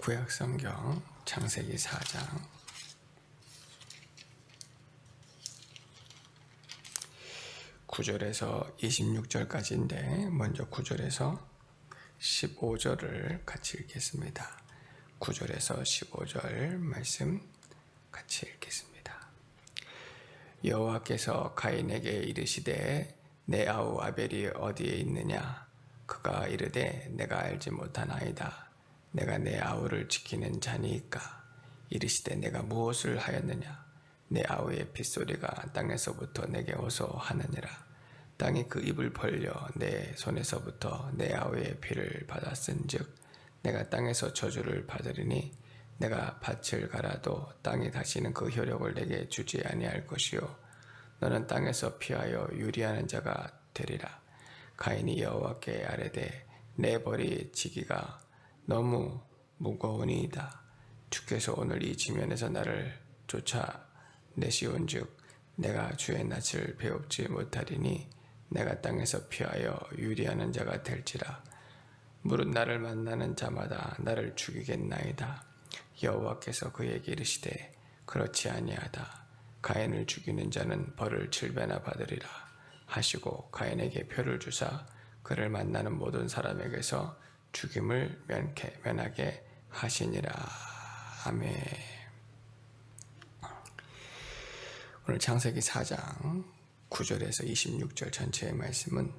구약성경 창세기 4장 9절에서 26절까지인데 먼저 9절에서 15절을 같이 읽겠습니다. 9절에서 15절 말씀 같이 읽겠습니다. 여호와께서 가인에게 이르시되 내 아우 아벨이 어디에 있느냐? 그가 이르되 내가 알지 못하나이다. 내가 내 아우를 지키는 자니이까. 이르시되 내가 무엇을 하였느냐? 내 아우의 핏소리가 땅에서부터 내게 오서 하느니라. 땅이 그 입을 벌려 내 손에서부터 내 아우의 피를 받았은즉 내가 땅에서 저주를 받으리니 내가 밭을 갈아도 땅이 다시는 그 효력을 내게 주지 아니할 것이요 너는 땅에서 피하여 유리하는 자가 되리라. 가인이 여호와께 아뢰되 내 벌이 지기가 너무 무거우니이다. 주께서 오늘 이 지면에서 나를 쫓아내시온즉 내가 주의 낯을 배웁지 못하리니 내가 땅에서 피하여 유리하는 자가 될지라. 무릇 나를 만나는 자마다 나를 죽이겠나이다. 여호와께서 그에게 이르시되 그렇지 아니하다. 가인을 죽이는 자는 벌을 7배나 받으리라 하시고 가인에게 표를 주사 그를 만나는 모든 사람에게서 죽임을 면하게 하시니라. 아멘. 오늘 창세기 4장 9절에서 26절 전체의 말씀은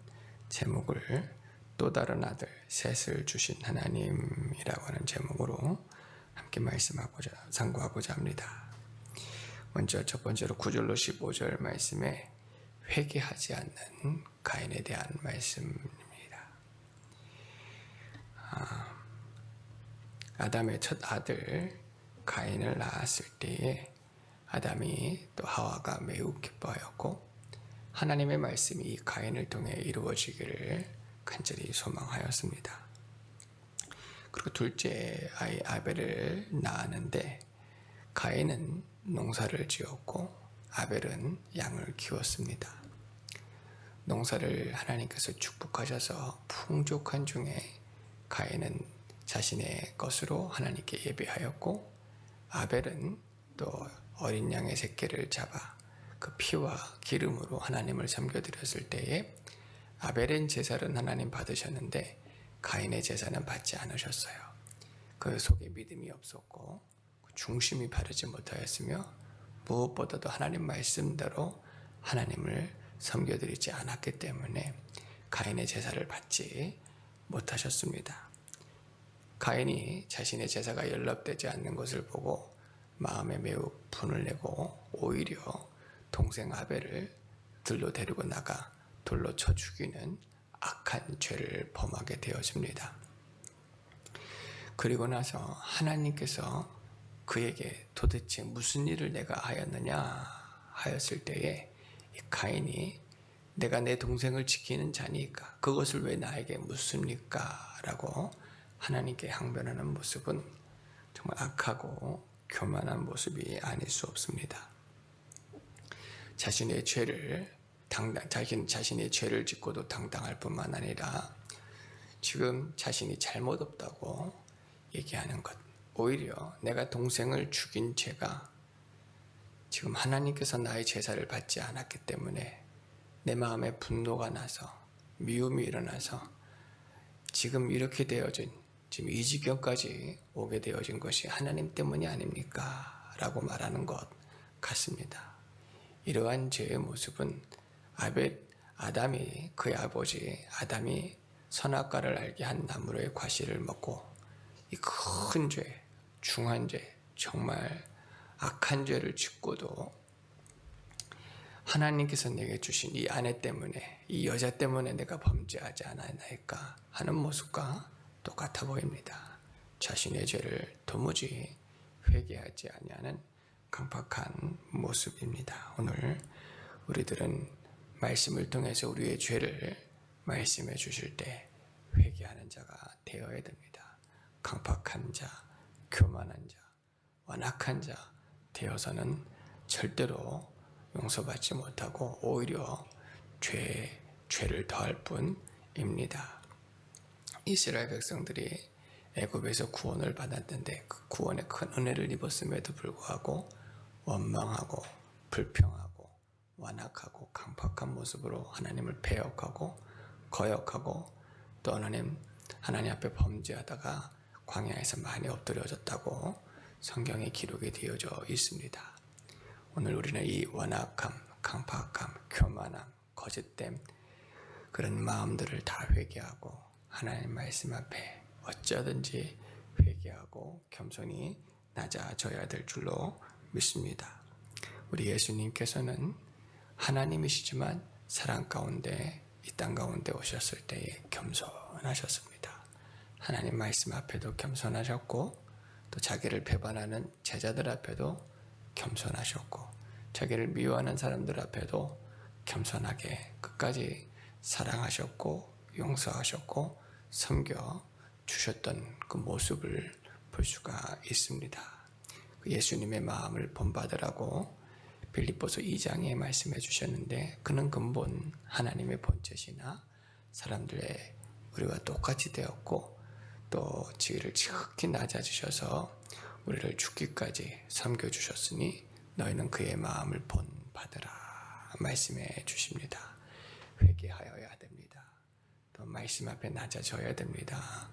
제목을 또 다른 아들 셋을 주신 하나님이라고 하는 제목으로 함께 상고하고자 합니다. 먼저 첫 번째로 9절로 15절 말씀에 회개하지 않는 가인에 대한 말씀입니다. 아담의 첫 아들 가인을 낳았을 때에 아담이 또 하와가 매우 기뻐하였고 하나님의 말씀이 이 가인을 통해 이루어지기를 간절히 소망하였습니다. 그리고 둘째 아이 아벨을 낳았는데 가인은 농사를 지었고 아벨은 양을 키웠습니다. 농사를 하나님께서 축복하셔서 풍족한 중에 가인은 자신의 것으로 하나님께 예배하였고 아벨은 또 어린 양의 새끼를 잡아 그 피와 기름으로 하나님을 섬겨드렸을 때에 아벨의 제사는 하나님 받으셨는데 가인의 제사는 받지 않으셨어요. 그 속에 믿음이 없었고 중심이 바르지 못하였으며 무엇보다도 하나님 말씀대로 하나님을 섬겨드리지 않았기 때문에 가인의 제사를 받지 못하셨습니다. 가인이 자신의 제사가 연락되지 않는 것을 보고 마음에 매우 분을 내고 오히려 동생 아벨을 들로 데리고 나가 돌로 쳐 죽이는 악한 죄를 범하게 되어집니다. 그리고 나서 하나님께서 그에게 도대체 무슨 일을 내가 하였느냐 하였을 때에 가인이 내가 내 동생을 지키는 자니까 그것을 왜 나에게 묻습니까? 라고 하나님께 항변하는 모습은 정말 악하고 교만한 모습이 아닐 수 없습니다. 자신의 죄를 짓고도 당당할 뿐만 아니라 지금 자신이 잘못 없다고 얘기하는 것, 오히려 내가 동생을 죽인 죄가 지금 하나님께서 나의 제사를 받지 않았기 때문에 내 마음에 분노가 나서 미움이 일어나서 지금 이렇게 되어진 지금 이 지경까지 오게 되어진 것이 하나님 때문이 아닙니까? 라고 말하는 것 같습니다. 이러한 죄의 모습은 아담이 그의 아버지 아담이 선악과를 알게 한 나무의 과실을 먹고 이 큰 죄, 중한 죄, 정말 악한 죄를 짓고도 하나님께서 내게 주신 이 아내 때문에 이 여자 때문에 내가 범죄하지 않았나이까 하는 모습과 똑같아 보입니다. 자신의 죄를 도무지 회개하지 아니하는 강팍한 모습입니다. 오늘 우리들은 말씀을 통해서 우리의 죄를 말씀해 주실 때 회개하는 자가 되어야 됩니다. 강팍한 자, 교만한 자, 완악한 자 되어서는 절대로 용서받지 못하고 오히려 죄를 더할 뿐입니다. 이스라엘 백성들이 애굽에서 구원을 받았는데 그 구원의 큰 은혜를 입었음에도 불구하고 원망하고 불평하고 완악하고 강팍한 모습으로 하나님을 배역하고 거역하고 또 하나님 앞에 범죄하다가 광야에서 많이 엎드려졌다고 성경에 기록이 되어져 있습니다. 오늘 우리는 이 완악함, 강팍함, 교만함, 거짓됨 그런 마음들을 다 회개하고 하나님 말씀 앞에 어쩌든지 회개하고 겸손히 낮아져야 될 줄로 믿습니다. 우리 예수님께서는 하나님이시지만 사랑 가운데 이 땅 가운데 오셨을 때에 겸손하셨습니다. 하나님 말씀 앞에도 겸손하셨고 또 자기를 배반하는 제자들 앞에도 겸손하셨고 자기를 미워하는 사람들 앞에도 겸손하게 끝까지 사랑하셨고 용서하셨고 섬겨 주셨던 그 모습을 볼 수가 있습니다. 예수님의 마음을 본받으라고 빌립보서 2장에 말씀해 주셨는데 그는 근본 하나님의 본체시나 사람들의 우리와 똑같이 되었고 또 지위를 지극히 낮아지셔서 우리를 죽기까지 섬겨주셨으니 너희는 그의 마음을 본받으라 말씀해 주십니다. 회개하여야 됩니다. 또 말씀 앞에 낮아져야 됩니다.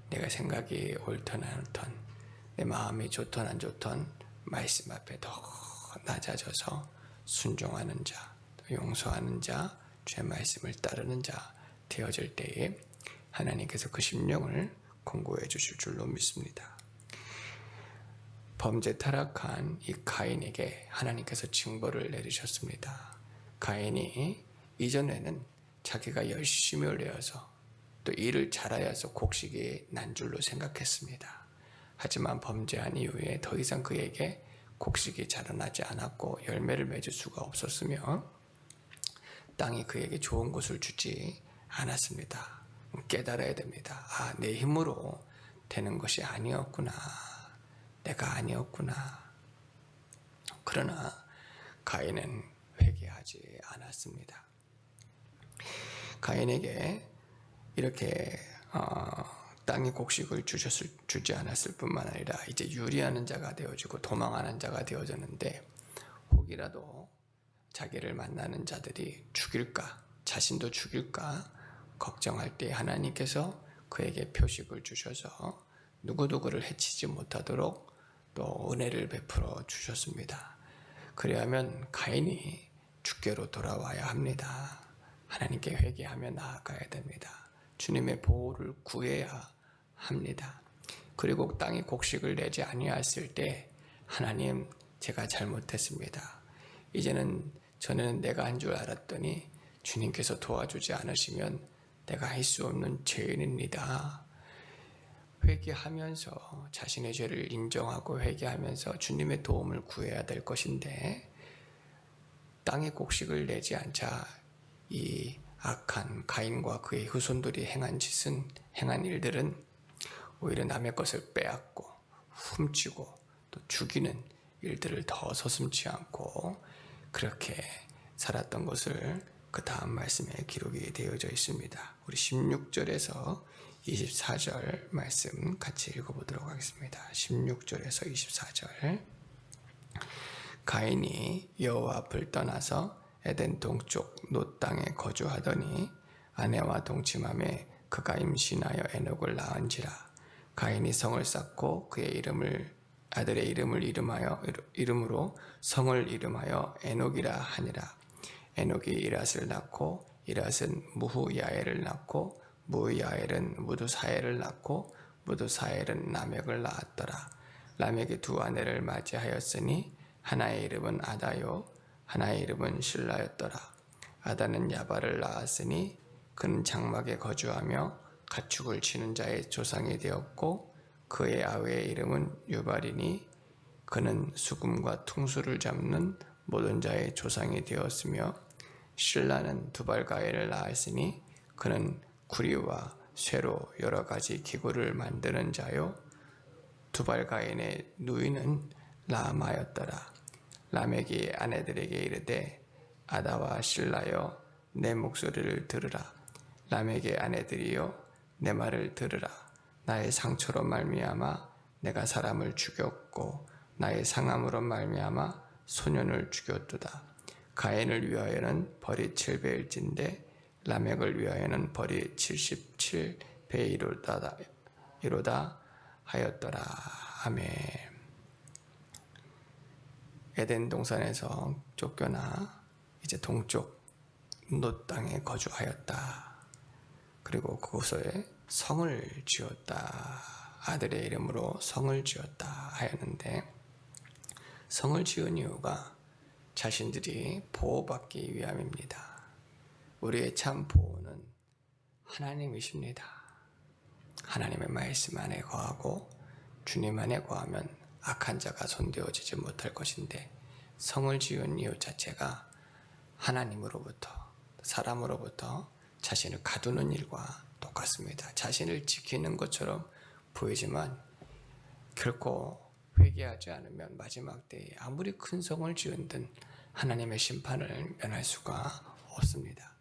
내가 생각이 옳든 안 옳든 내 마음이 좋든 안 좋든 말씀 앞에 더 낮아져서 순종하는 자, 또 용서하는 자, 주의 말씀을 따르는 자 되어질 때에 하나님께서 그 심령을 공고해 주실 줄로 믿습니다. 범죄 타락한 이 가인에게 하나님께서 징벌을 내리셨습니다. 가인이 이전에는 자기가 열심히 일해서 또 일을 잘하여서 곡식이 난 줄로 생각했습니다. 하지만 범죄한 이후에 더 이상 그에게 곡식이 자라나지 않았고 열매를 맺을 수가 없었으며 땅이 그에게 좋은 것을 주지 않았습니다. 깨달아야 됩니다. 내 힘으로 되는 것이 아니었구나. 내가 아니었구나. 그러나 가인은 회개하지 않았습니다. 가인에게 이렇게 땅이 곡식을 주지 않았을 뿐만 아니라 이제 유리하는 자가 되어지고 도망하는 자가 되어졌는데 혹이라도 자기를 만나는 자들이 죽일까 자신도 죽일까 걱정할 때 하나님께서 그에게 표식을 주셔서 누구누구를 해치지 못하도록 또 은혜를 베풀어 주셨습니다. 그래야만 가인이 주께로 돌아와야 합니다. 하나님께 회개하며 나아가야 됩니다. 주님의 보호를 구해야 합니다. 그리고 땅이 곡식을 내지 아니하였을 때 하나님 제가 잘못했습니다. 이제는 전에는 내가 한 줄 알았더니 주님께서 도와주지 않으시면 내가 할 수 없는 죄인입니다. 회개하면서 자신의 죄를 인정하고 회개하면서 주님의 도움을 구해야 될 것인데 땅에 곡식을 내지 않자 이 악한 가인과 그의 후손들이 행한 일들은 오히려 남의 것을 빼앗고 훔치고 또 죽이는 일들을 더 서슴지 않고 그렇게 살았던 것을 그 다음 말씀에 기록이 되어져 있습니다. 우리 16절에서 24절 말씀 같이 읽어보도록 하겠습니다. 16절에서 24절 가인이 여호와 앞을 떠나서 에덴 동쪽 놋 땅에 거주하더니 아내와 동침함에 그가 임신하여 에녹을 낳은지라. 가인이 성을 쌓고 그의 아들의 이름으로 성을 이름하여 에녹이라 하니라. 에녹이 이랏을 낳고 이랏은 무후야엘을 낳고 무후야엘은 무두사엘을 낳고 무두사엘은 라멕을 낳았더라. 라멕이 두 아내를 맞이하였으니 하나의 이름은 아다요 하나의 이름은 실라였더라. 아다는 야발을 낳았으니 그는 장막에 거주하며 가축을 치는 자의 조상이 되었고 그의 아우의 이름은 유발이니 그는 수금과 퉁수를 잡는 모든 자의 조상이 되었으며 실라는 두발가엘을 낳았으니 그는 구리와 쇠로 여러 가지 기구를 만드는 자요 두발가인의 누이는 라마였더라. 라멕이 아내들에게 이르되 아다와 실라여 내 목소리를 들으라. 라멕의 아내들이여 내 말을 들으라. 나의 상처로 말미암아 내가 사람을 죽였고 나의 상함으로 말미암아 소년을 죽였도다. 가인을 위하여는 벌이 7배일진데 라멕을 위하여는 벌이 77배이로다 하였더라. 아멘. 에덴 동산에서 쫓겨나 이제 동쪽 롯 땅에 거주하였다. 그리고 그곳에 성을 지었다. 아들의 이름으로 성을 지었다 하였는데, 성을 지은 이유가 자신들이 보호받기 위함입니다. 우리의 참 보호는 하나님이십니다. 하나님의 말씀 안에 거하고 주님 안에 거하면 악한 자가 손대어지지 못할 것인데, 성을 지은 이유 자체가 하나님으로부터, 사람으로부터 자신을 가두는 일과 똑같습니다. 자신을 지키는 것처럼 보이지만 결코 회개하지 않으면 마지막 때에 아무리 큰 성을 지은든 하나님의 심판을 면할 수가 없습니다.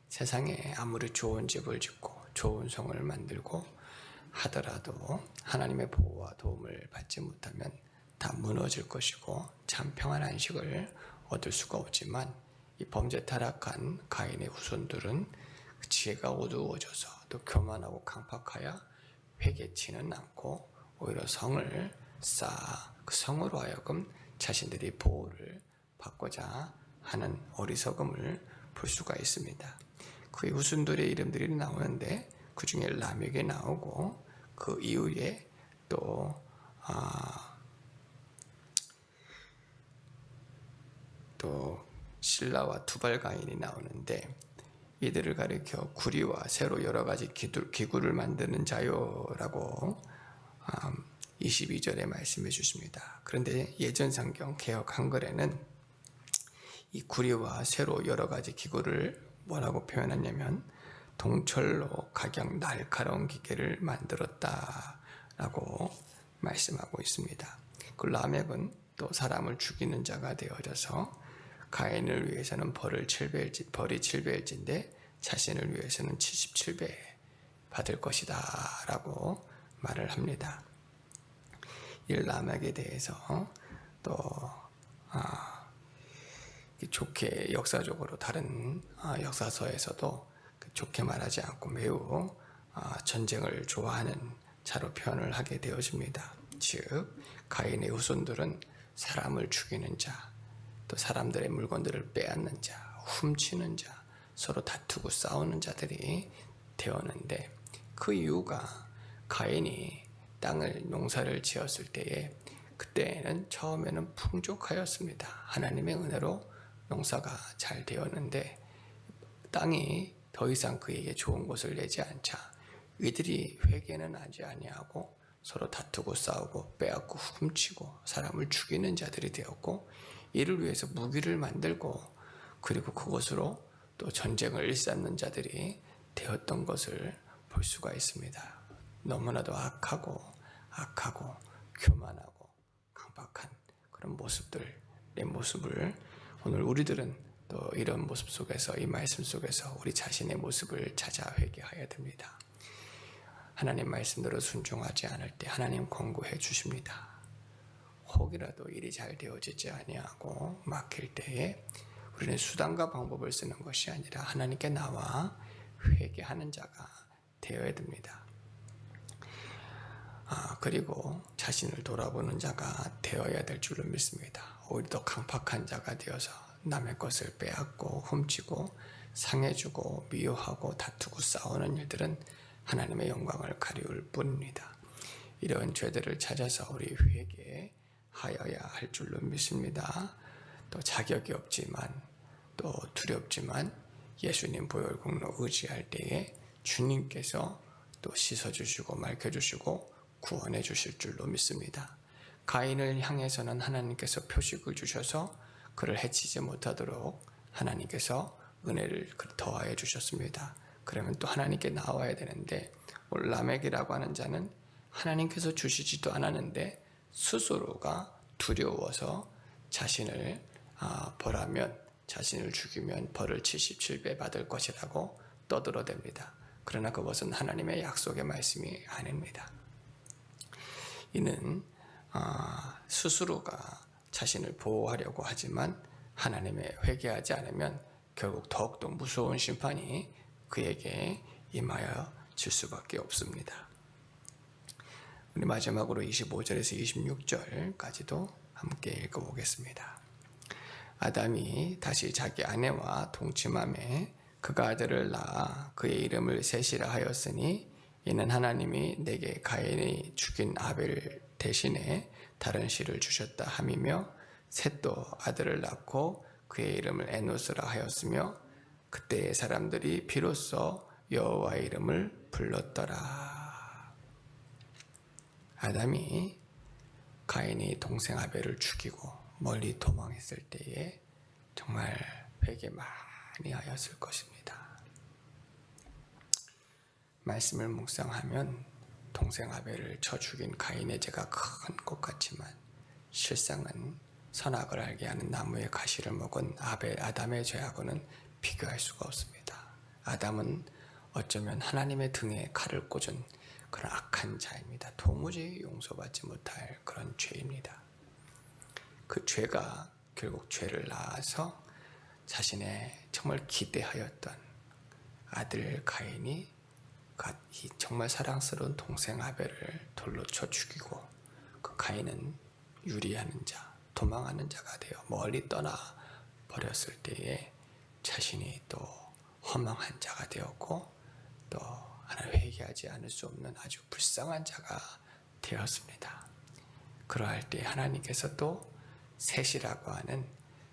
세상에 아무리 좋은 집을 짓고 좋은 성을 만들고 하더라도 하나님의 보호와 도움을 받지 못하면 다 무너질 것이고 참 평안 안식을 얻을 수가 없지만, 이 범죄 타락한 가인의 후손들은 지혜가 어두워져서 또 교만하고 강팍하여 회개치는 않고 오히려 성을 쌓아 그 성으로 하여금 자신들이 보호를 받고자 하는 어리석음을 볼 수가 있습니다. 그의 후손들의 이름들이 나오는데 그 중에 라멕이 나오고 그 이후에 또 실라와 투발가인이 나오는데, 이들을 가리켜 구리와 새로 여러 가지 기구를 만드는 자요라고 22절에 말씀해 주십니다. 그런데 예전 성경 개역 한글에는 이 구리와 새로 여러 가지 기구를 뭐라고 표현하냐면 동철로 각양 날카로운 기계를 만들었다라고 말씀하고 있습니다. 그 라멕은 또 사람을 죽이는 자가 되어져서 가인을 위해서는 벌이 7배일진데 자신을 위해서는 77배 받을 것이다 라고 말을 합니다. 이 라멕에 대해서 또 좋게 역사적으로 다른 역사서에서도 좋게 말하지 않고 매우 전쟁을 좋아하는 자로 표현을 하게 되어집니다. 즉 가인의 후손들은 사람을 죽이는 자, 또 사람들의 물건들을 빼앗는 자, 훔치는 자, 서로 다투고 싸우는 자들이 되었는데, 그 이유가 가인이 땅을 농사를 지었을 때에 그때는 처음에는 풍족하였습니다. 하나님의 은혜로 농사가 잘 되었는데 땅이 더 이상 그에게 좋은 것을 내지 않자 이들이 회개는 하지 아니하고 서로 다투고 싸우고 빼앗고 훔치고 사람을 죽이는 자들이 되었고, 이를 위해서 무기를 만들고 그리고 그것으로 또 전쟁을 일삼는 자들이 되었던 것을 볼 수가 있습니다. 너무나도 악하고 교만하고 강박한 그런 모습을 오늘 우리들은 또 이런 모습 속에서, 이 말씀 속에서 우리 자신의 모습을 찾아 회개해야 됩니다. 하나님 말씀대로 순종하지 않을 때 하나님 권고해 주십니다. 혹이라도 일이 잘 되어지지 아니하고 막힐 때에 우리는 수단과 방법을 쓰는 것이 아니라 하나님께 나와 회개하는 자가 되어야 됩니다. 그리고 자신을 돌아보는 자가 되어야 될 줄로 믿습니다. 오히려 더 강팍한 자가 되어서 남의 것을 빼앗고 훔치고 상해주고 미워하고 다투고 싸우는 일들은 하나님의 영광을 가리울 뿐입니다. 이런 죄들을 찾아서 우리 회개하여야 할 줄로 믿습니다. 또 자격이 없지만 또 두렵지만 예수님 보혈 공로 의지할 때에 주님께서 또 씻어주시고 맑혀주시고 구원해 주실 줄로 믿습니다. 가인을 향해서는 하나님께서 표식을 주셔서 그를 해치지 못하도록 하나님께서 은혜를 더하여 주셨습니다. 그러면 또 하나님께 나와야 되는데, 라멕이라고 하는 자는 하나님께서 주시지도 않았는데 스스로가 두려워서 자신을 벌하면, 자신을 죽이면 벌을 77배 받을 것이라고 떠들어댑니다. 그러나 그것은 하나님의 약속의 말씀이 아닙니다. 이는 스스로가 자신을 보호하려고 하지만 하나님의 회개하지 않으면 결국 더욱더 무서운 심판이 그에게 임하여 질 수밖에 없습니다. 우리 마지막으로 25절에서 26절까지도 함께 읽어보겠습니다. 아담이 다시 자기 아내와 동침함에 그가 아들을 낳아 그의 이름을 셋이라 하였으니 이는 하나님이 내게 가인이 죽인 아벨 대신에 다른 씨를 주셨다 함이며 셋도 아들을 낳고 그의 이름을 에노스라 하였으며 그때의 사람들이 비로소 여호와의 이름을 불렀더라. 아담이 가인이 동생 아벨을 죽이고 멀리 도망했을 때에 정말 회개 많이 하였을 것입니다. 말씀을 묵상하면 동생 아벨을 쳐 죽인 가인의 죄가 큰 것 같지만 실상은 선악을 알게 하는 나무의 가시를 먹은 아담의 죄하고는 비교할 수가 없습니다. 아담은 어쩌면 하나님의 등에 칼을 꽂은 그런 악한 자입니다. 도무지 용서받지 못할 그런 죄입니다. 그 죄가 결국 죄를 낳아서 자신의 정말 기대하였던 아들 가인이 이 정말 사랑스러운 동생 아벨을 돌로 쳐 죽이고 그 가인은 유리하는 자, 도망하는 자가 되어 멀리 떠나 버렸을 때에 자신이 또 허망한 자가 되었고 또 하나 회개하지 않을 수 없는 아주 불쌍한 자가 되었습니다. 그러할 때 하나님께서 또 셋이라고 하는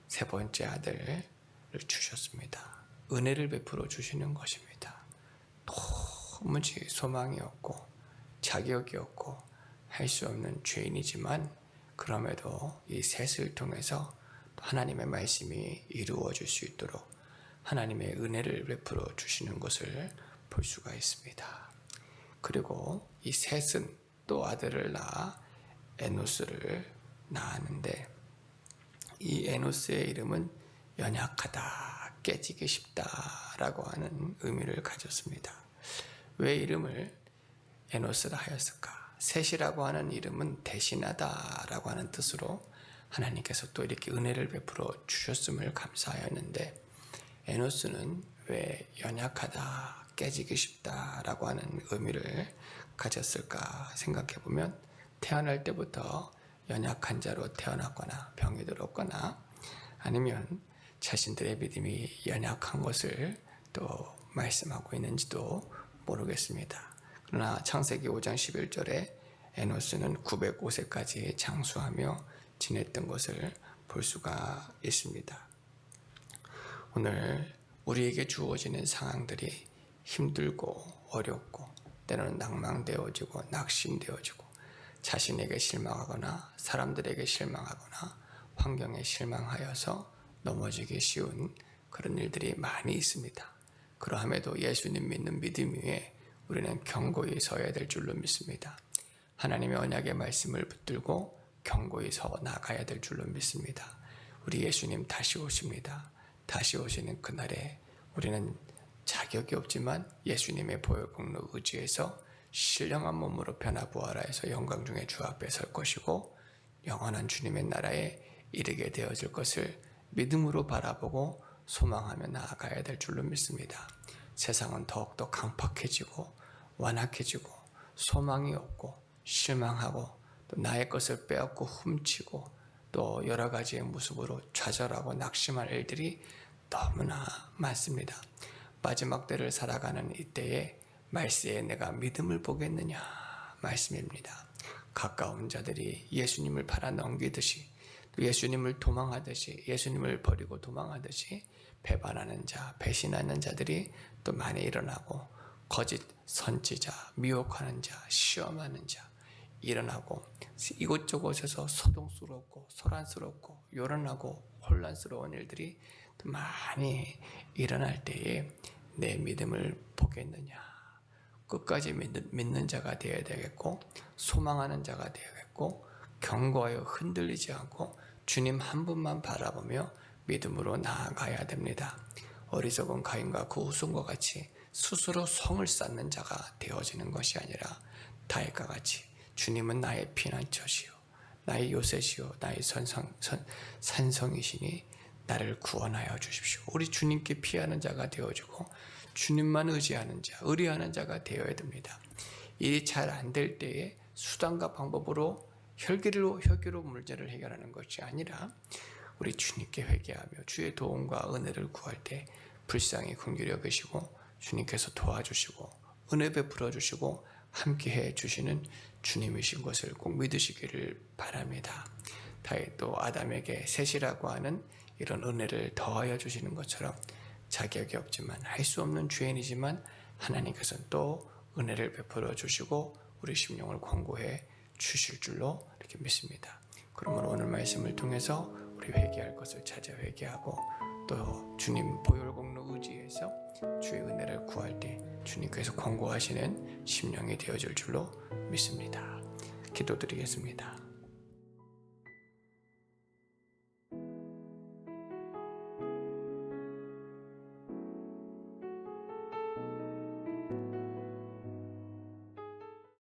세 번째 아들을 주셨습니다. 은혜를 베풀어 주시는 것입니다. 도무지 소망이 없고 자격이 없고 할 수 없는 죄인이지만 그럼에도 이 셋을 통해서 하나님의 말씀이 이루어질 수 있도록 하나님의 은혜를 베풀어 주시는 것을 볼 수가 있습니다. 그리고 이 셋은 또 아들을 낳아 에노스를 낳았는데 이 에노스의 이름은 연약하다, 깨지기 쉽다라고 하는 의미를 가졌습니다. 왜 이름을 에노스라 하였을까? 셋이라고 하는 이름은 대신하다라고 하는 뜻으로 하나님께서 또 이렇게 은혜를 베풀어 주셨음을 감사하였는데 에노스는 왜 연약하다, 깨지기 쉽다라고 하는 의미를 가졌을까 생각해 보면 태어날 때부터 연약한 자로 태어났거나 병이 들었거나 아니면 자신들의 믿음이 연약한 것을 또 말씀하고 있는지도 모르겠습니다. 그러나 창세기 5장 11절에 에노스는 905세까지 장수하며 지냈던 것을 볼 수가 있습니다. 오늘 우리에게 주어지는 상황들이 힘들고 어렵고 때로는 낭망되어지고 낙심되어지고 자신에게 실망하거나 사람들에게 실망하거나 환경에 실망하여서 넘어지기 쉬운 그런 일들이 많이 있습니다. 그러함에도 예수님 믿는 믿음 위에 우리는 견고히 서야 될 줄로 믿습니다. 하나님의 언약의 말씀을 붙들고 견고히 서 나가야 될 줄로 믿습니다. 우리 예수님 다시 오십니다. 다시 오시는 그날에 우리는 자격이 없지만 예수님의 보혈공로 의지해서 신령한 몸으로 변화부활하여서 영광 중에 주 앞에 설 것이고 영원한 주님의 나라에 이르게 되어질 것을 믿음으로 바라보고 소망하며 나아가야 될 줄로 믿습니다. 세상은 더욱더 강팍해지고 완악해지고 소망이 없고 실망하고 또 나의 것을 빼앗고 훔치고 또 여러 가지의 모습으로 좌절하고 낙심할 일들이 너무나 많습니다. 마지막 때를 살아가는 이때에 말세에 내가 믿음을 보겠느냐 말씀입니다. 가까운 자들이 예수님을 팔아 넘기듯이 또 예수님을 도망하듯이 예수님을 버리고 도망하듯이 배반하는 자, 배신하는 자들이 또 많이 일어나고 거짓 선지자, 미혹하는 자, 시험하는 자 일어나고 이곳저곳에서 소동스럽고 소란스럽고 요란하고 혼란스러운 일들이 또 많이 일어날 때에 내 믿음을 보겠느냐 끝까지 믿는 자가 되어야 되겠고 소망하는 자가 되어야겠고 견고하여 흔들리지 않고 주님 한 분만 바라보며 믿음으로 나아가야 됩니다. 어리석은 가인과 그 후손과 같이 스스로 성을 쌓는 자가 되어지는 것이 아니라 다윗과 같이 주님은 나의 피난처시요 나의 요새시요 나의 산성이시니 나를 구원하여 주십시오. 우리 주님께 피하는 자가 되어주고 주님만 의지하는 자, 의뢰하는 자가 되어야 됩니다. 일이 잘 안 될 때에 수단과 방법으로 혈기로 문제를 해결하는 것이 아니라 우리 주님께 회개하며 주의 도움과 은혜를 구할 때 불쌍히 긍휼히 여기시고 주님께서 도와주시고 은혜 베풀어 주시고 함께해 주시는 주님이신 것을 꼭 믿으시기를 바랍니다. 다윗도 아담에게 셋이라고 하는 이런 은혜를 더하여 주시는 것처럼 자격이 없지만 할 수 없는 죄인이지만 하나님께서는 또 은혜를 베풀어 주시고 우리 심령을 권고해 주실 줄로 이렇게 믿습니다. 그러면 오늘 말씀을 통해서 우리 회개할 것을 찾아 회개하고 또 주님 보혈공로 의지해서 주의 은혜를 구할 때 주님께서 권고하시는 심령이 되어질 줄로 믿습니다. 기도드리겠습니다.